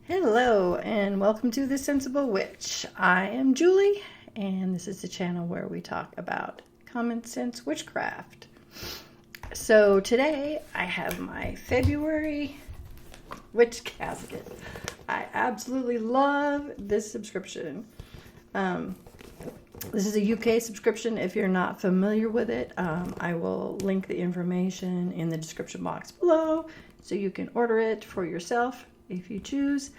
Hello and welcome to The Sensible Witch. I am Julie and this is the channel where we talk about common sense witchcraft. So today I have my February Witch Casket. I absolutely love this subscription. This is a UK subscription. If you're not familiar with it, I will link the information in the description box below so you can order it for yourself if you choose.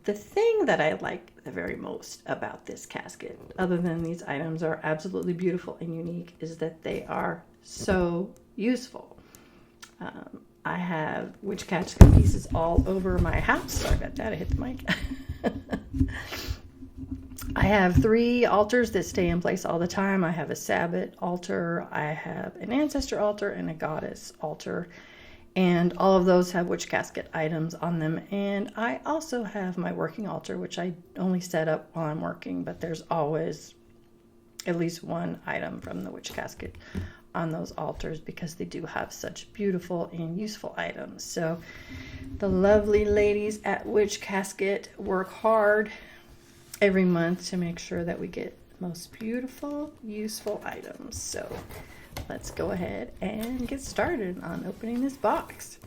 The thing that I like the very most about this casket, other than these items are absolutely beautiful and unique, is that they are so useful. I have witch casket pieces all over my house. Sorry about that, I hit the mic. I have 3 altars that stay in place all the time. I have a Sabbath altar, I have an ancestor altar, and a goddess altar. And all of those have witch casket items on them. And I also have my working altar, which I only set up while I'm working, but there's always at least one item from the witch casket on those altars because they do have such beautiful and useful items. So the lovely ladies at Witch Casket work hard every month to make sure that we get the most beautiful, useful items. So let's go ahead and get started on opening this box.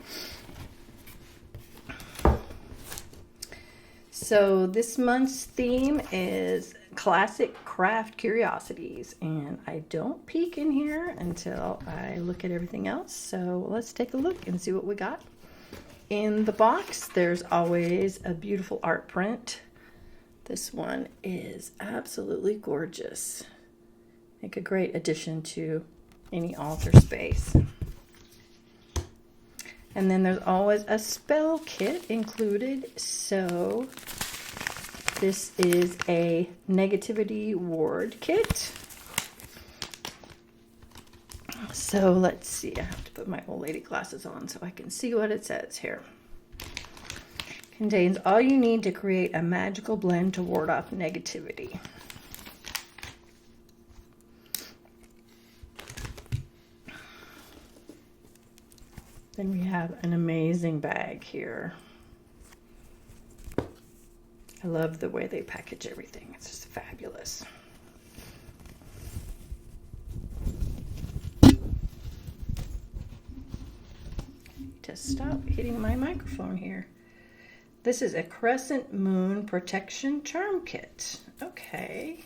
So this month's theme is classic craft curiosities, and I don't peek in here until I look at everything else. So let's take a look and see what we got. In the box, there's always a beautiful art print. This one is absolutely gorgeous. Make a great addition to any altar space. And then there's always a spell kit included. So this is a negativity ward kit. So let's see, I have to put my old lady glasses on so I can see what it says here. Contains all you need to create a magical blend to ward off negativity. Then we have an amazing bag here. I love the way they package everything. It's just fabulous. Just stop hitting my microphone here. This is a crescent moon protection charm kit. Okay.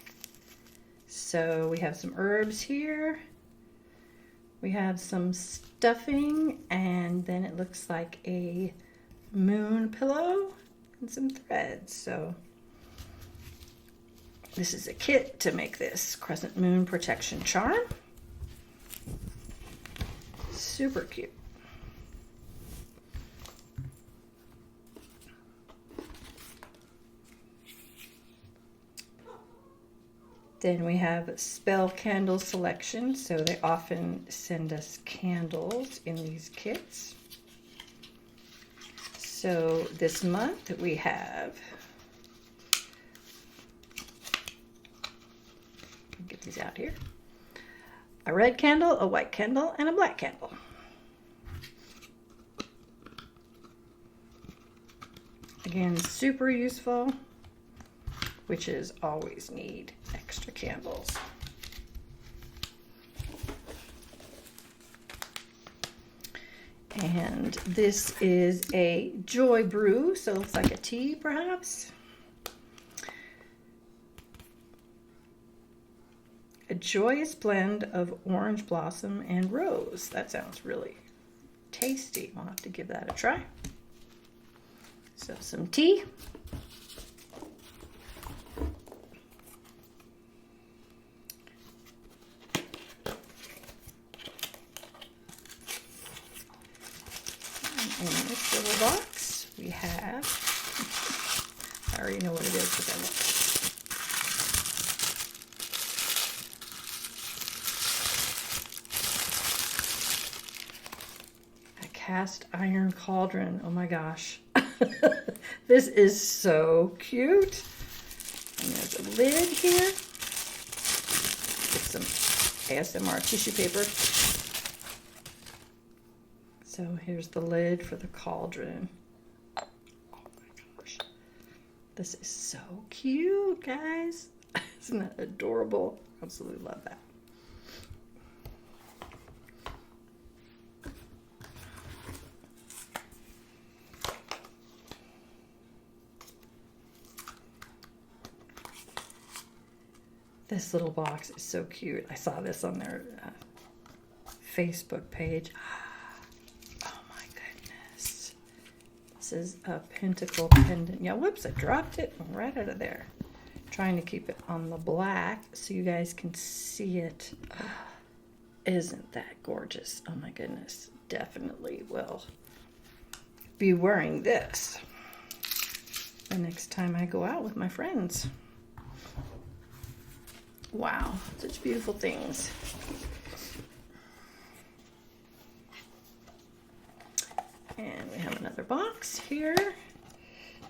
So we have some herbs here. We have some stuffing, and then it looks like a moon pillow and some threads. So this is a kit to make this crescent moon protection charm. Super cute. Then we have spell candle selection. So they often send us candles in these kits. So this month we have, get these out here, a red candle, a white candle, and a black candle. Again, super useful. Witches always need extra candles. And this is a joy brew, so it looks like a tea perhaps. A joyous blend of orange blossom and rose. That sounds really tasty. I'll have to give that a try. So some tea. In this little box, we have, I already know what it is because I looked. A cast iron cauldron. Oh my gosh. This is so cute. And there's a lid here. Get some ASMR tissue paper. So here's the lid for the cauldron. Oh my gosh. This is so cute, guys. Isn't that adorable? Absolutely love that. This little box is so cute. I saw this on their Facebook page. Oh my goodness. This is a pentacle pendant. Yeah, whoops, I dropped it right out of there. Trying to keep it on the black so you guys can see it. Isn't that gorgeous? Oh my goodness. Definitely will be wearing this the next time I go out with my friends. Wow, such beautiful things. And we have another box here.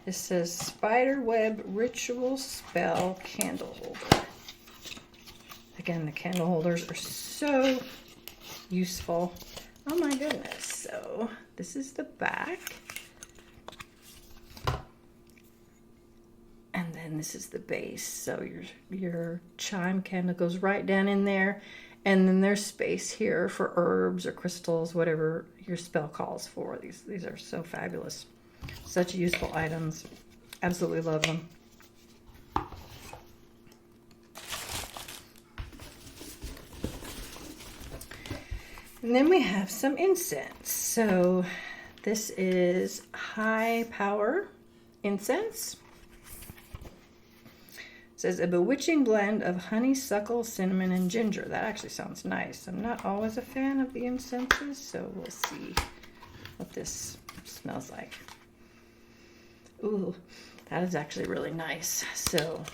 This says Spiderweb Ritual Spell Candle Holder. Again, the candle holders are so useful. Oh my goodness. So this is the back. And then this is the base. So your chime candle goes right down in there. And then there's space here for herbs or crystals, whatever your spell calls for. These are so fabulous. Such useful items. Absolutely love them. And then we have some incense. So this is high power incense. It says a bewitching blend of honeysuckle, cinnamon, and ginger. That actually sounds nice. I'm not always a fan of the incenses, so we'll see what this smells like. Ooh, that is actually really nice. So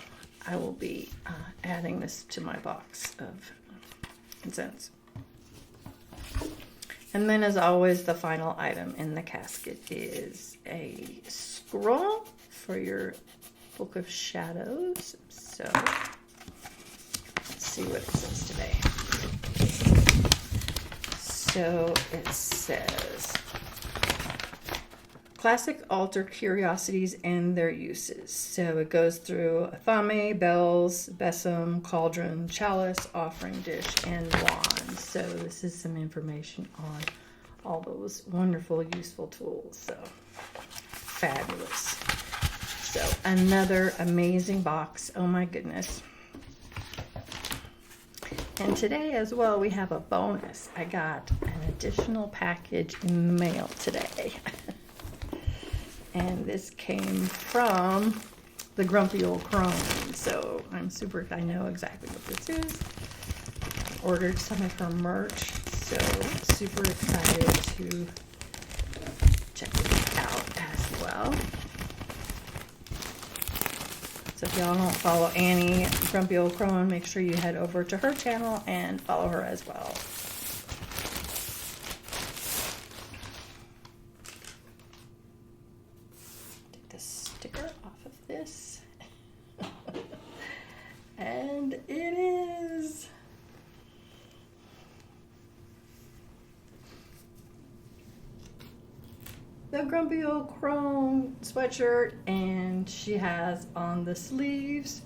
I will be adding this to my box of incense. And then, as always, the final item in the casket is a scroll for your Book of Shadows. So let's see what it says today. So it says classic altar curiosities and their uses. So it goes through athame, bells, besom, cauldron, chalice, offering dish, and wand. So this is some information on all those wonderful, useful tools. So fabulous. So another amazing box. Oh my goodness. And today as well, we have a bonus. I got an additional package in the mail today. And this came from the Grumpy Old Crone. So I'm super, I know exactly what this is. I ordered some of her merch. So super excited to check this out as well. So if y'all don't follow Annie, Grumpy Old Crone, make sure you head over to her channel and follow her as well. Take the sticker off of this. And it is the Grumpy Old Crone sweatshirt, and she has on the sleeves,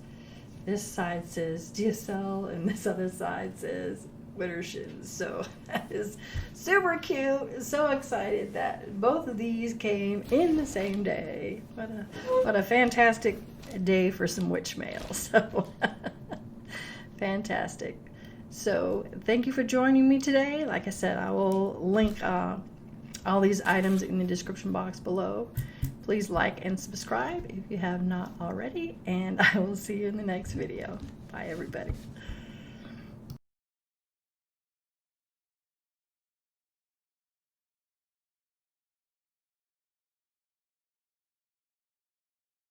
this side says DSL and this other side says Winter Shins. So that is super cute. So excited that both of these came in the same day. What a fantastic day for some witch mail. So fantastic. So thank you for joining me today. Like I said, I will link all these items in the description box below. Please like and subscribe if you have not already, and I will see you in the next video. Bye everybody.